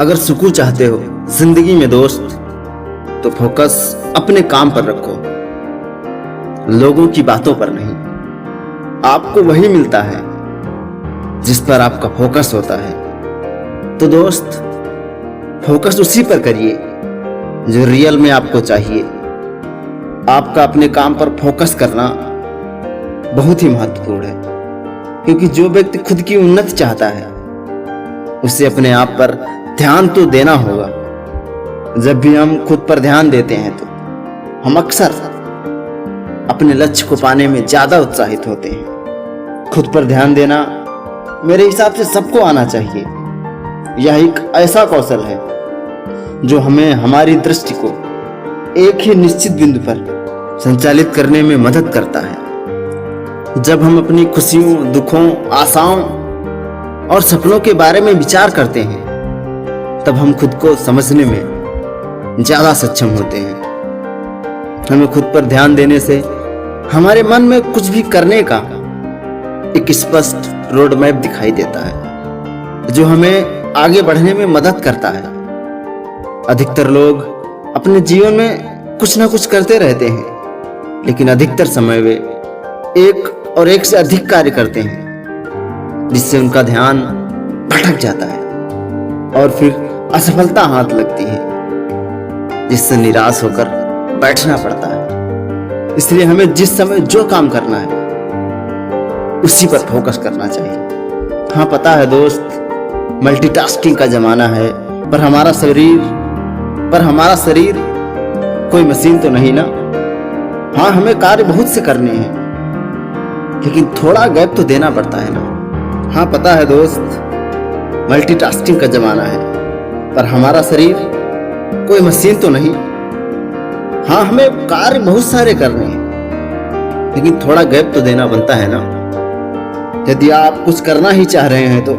अगर सुकून चाहते हो जिंदगी में दोस्त, तो फोकस अपने काम पर रखो, लोगों की बातों पर नहीं। आपको वही मिलता है जिस पर आपका फोकस होता है। तो दोस्त, फोकस उसी पर करिए जो रियल में आपको चाहिए। आपका अपने काम पर फोकस करना बहुत ही महत्वपूर्ण है, क्योंकि जो व्यक्ति खुद की उन्नति चाहता है उसे अपने आप पर ध्यान तो देना होगा। जब भी हम खुद पर ध्यान देते हैं तो हम अक्सर अपने लक्ष्य को पाने में ज्यादा उत्साहित होते हैं। खुद पर ध्यान देना मेरे हिसाब से सबको आना चाहिए। यह एक ऐसा कौशल है जो हमें हमारी दृष्टि को एक ही निश्चित बिंदु पर संचालित करने में मदद करता है। जब हम अपनी खुशियों, दुखों, आशाओं और सपनों के बारे में विचार करते हैं, तब हम खुद को समझने में ज्यादा सक्षम होते हैं। हमें खुद पर ध्यान देने से हमारे मन में कुछ भी करने का एक स्पष्ट रोड मैप दिखाई देता है, जो हमें आगे बढ़ने में मदद करता है। अधिकतर लोग अपने जीवन में कुछ ना कुछ करते रहते हैं, लेकिन अधिकतर समय वे एक और एक से अधिक कार्य करते हैं, जिससे उनका ध्यान भटक जाता है और फिर असफलता हाथ लगती है, जिससे निराश होकर बैठना पड़ता है। इसलिए हमें जिस समय जो काम करना है उसी पर फोकस करना चाहिए। हाँ, पता है दोस्त, मल्टीटास्किंग का जमाना है, पर हमारा शरीर कोई मशीन तो नहीं ना। हाँ, हमें कार्य बहुत से करने हैं, लेकिन थोड़ा गैप तो देना पड़ता है ना। हाँ, पता है दोस्त, मल्टीटास्किंग का जमाना है, पर हमारा शरीर कोई मशीन तो नहीं। हाँ, हमें कार्य बहुत सारे करने हैं, लेकिन थोड़ा गैप तो देना बनता है ना। यदि आप कुछ करना ही चाह रहे हैं तो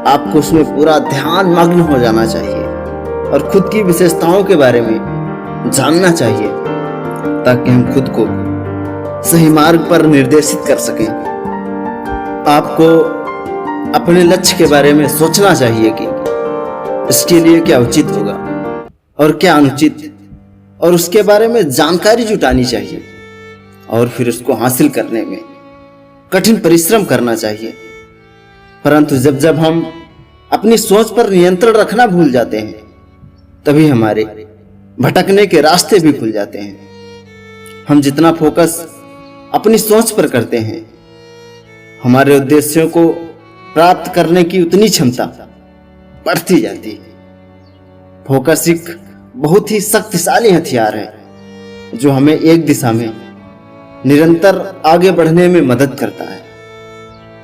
आपको उसमें पूरा ध्यान मग्न हो जाना चाहिए और खुद की विशेषताओं के बारे में जानना चाहिए, ताकि हम खुद को सही मार्ग पर निर्देशित कर सकें। आपको अपने लक्ष्य के बारे में सोचना चाहिए कि इसके लिए क्या उचित होगा और क्या अनुचित, और उसके बारे में जानकारी जुटानी चाहिए और फिर उसको हासिल करने में कठिन परिश्रम करना चाहिए। परंतु जब हम अपनी सोच पर नियंत्रण रखना भूल जाते हैं, तभी हमारे भटकने के रास्ते भी खुल जाते हैं। हम जितना फोकस अपनी सोच पर करते हैं, हमारे उद्देश्यों को प्राप्त करने की उतनी क्षमता बढ़ती जाती है। फोकस एक बहुत ही शक्तिशाली हथियार है, जो हमें एक दिशा में निरंतर आगे बढ़ने में मदद करता है।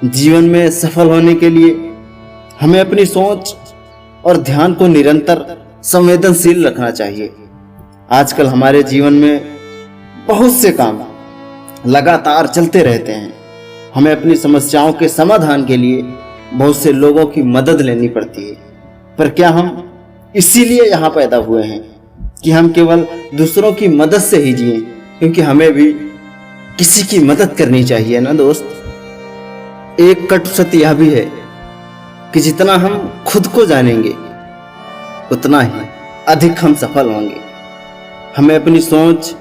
जीवन में सफल होने के लिए हमें अपनी सोच और ध्यान को निरंतर संवेदनशील रखना चाहिए। आजकल हमारे जीवन में बहुत से काम लगातार चलते रहते हैं। हमें अपनी समस्याओं के समाधान के लिए बहुत से लोगों की मदद लेनी पड़ती है। पर क्या हम इसीलिए यहाँ पैदा हुए हैं कि हम केवल दूसरों की मदद से ही जिएं? क्योंकि हमें भी किसी की मदद करनी चाहिए ना दोस्त। एक कटु सत्य यह भी है कि जितना हम खुद को जानेंगे, उतना ही अधिक हम सफल होंगे। हमें अपनी सोच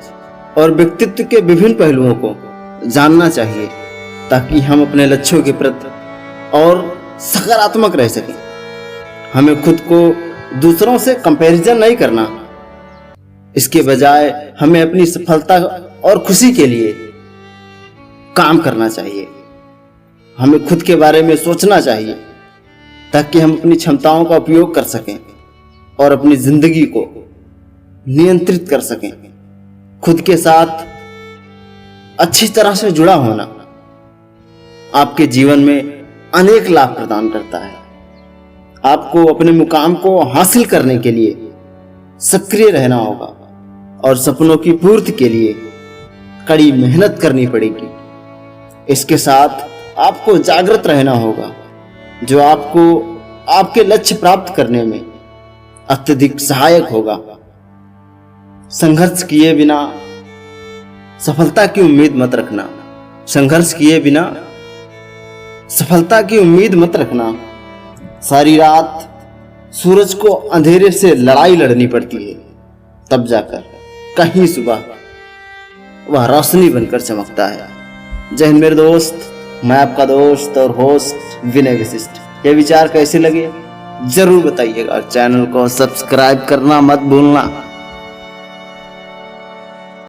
और व्यक्तित्व के विभिन्न पहलुओं को जानना चाहिए, ताकि हम अपने लक्ष्यों के प्रति और सकारात्मक रह सकें। हमें खुद को दूसरों से कंपैरिजन नहीं करना, इसके बजाय हमें अपनी सफलता और खुशी के लिए काम करना चाहिए। हमें खुद के बारे में सोचना चाहिए, ताकि हम अपनी क्षमताओं का उपयोग कर सकें और अपनी जिंदगी को नियंत्रित कर सकें। खुद के साथ अच्छी तरह से जुड़ा होना आपके जीवन में अनेक लाभ प्रदान करता है। आपको अपने मुकाम को हासिल करने के लिए सक्रिय रहना होगा और सपनों की पूर्ति के लिए कड़ी मेहनत करनी पड़ेगी। इसके साथ आपको जागृत रहना होगा, जो आपको आपके लक्ष्य प्राप्त करने में अत्यधिक सहायक होगा। संघर्ष किए बिना सफलता की उम्मीद मत रखना। संघर्ष किए बिना सफलता की उम्मीद मत रखना। सारी रात सूरज को अंधेरे से लड़ाई लड़नी पड़ती है, तब जाकर कहीं सुबह वह रोशनी बनकर चमकता है। जय हिंद मेरे दोस्त, मैं आपका दोस्त और होस्ट विनय वशिष्ठ। ये विचार कैसे लगे जरूर बताइएगा। चैनल को सब्सक्राइब करना मत भूलना।